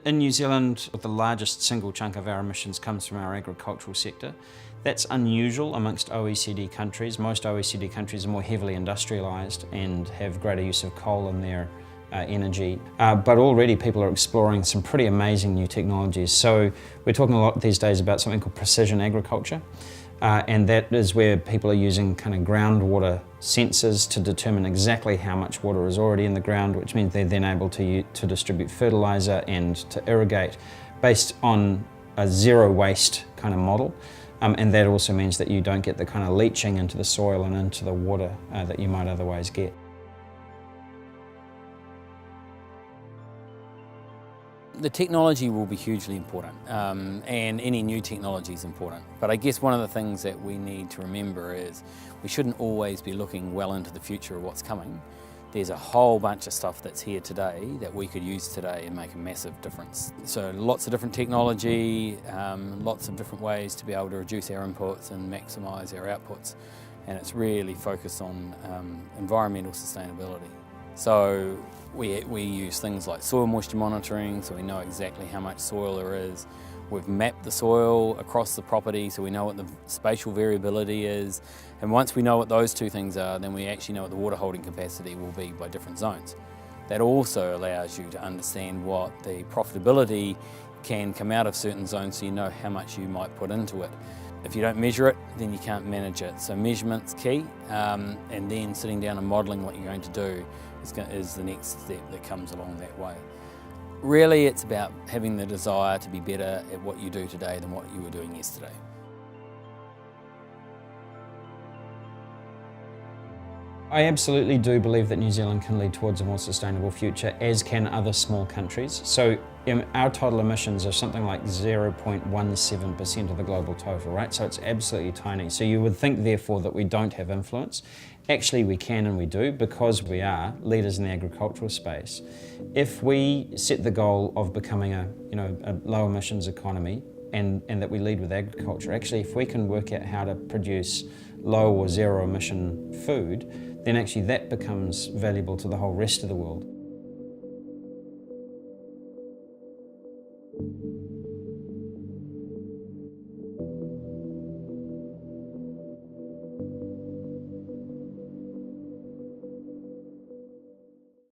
In New Zealand, the largest single chunk of our emissions comes from our agricultural sector. That's unusual amongst OECD countries. Most OECD countries are more heavily industrialised and have greater use of coal in their energy. But already people are exploring some pretty amazing new technologies. So we're talking a lot these days about something called precision agriculture. And that is where people are using kind of groundwater sensors to determine exactly how much water is already in the ground, which means they're then able to distribute fertiliser and to irrigate based on a zero waste kind of model. And that also means that you don't get the kind of leaching into the soil and into the water that you might otherwise get. The technology will be hugely important, and any new technology is important. But I guess one of the things that we need to remember is we shouldn't always be looking well into the future of what's coming. There's a whole bunch of stuff that's here today that we could use today and make a massive difference. So lots of different technology, lots of different ways to be able to reduce our inputs and maximise our outputs. And it's really focused on environmental sustainability. So we use things like soil moisture monitoring, so we know exactly how much soil there is. We've mapped the soil across the property, so we know what the spatial variability is. And once we know what those two things are, then we actually know what the water holding capacity will be by different zones. That also allows you to understand what the profitability can come out of certain zones, so you know how much you might put into it. If you don't measure it, then you can't manage it. So measurement's key, and then sitting down and modelling what you're going to do is the next step that comes along that way. Really, it's about having the desire to be better at what you do today than what you were doing yesterday. I absolutely do believe that New Zealand can lead towards a more sustainable future, as can other small countries. So our total emissions are something like 0.17% of the global total, right? So it's absolutely tiny. So you would think, therefore, that we don't have influence. Actually, we can and we do, because we are leaders in the agricultural space. If we set the goal of becoming a low emissions economy, and that we lead with agriculture, actually, if we can work out how to produce low or zero emission food, then actually that becomes valuable to the whole rest of the world.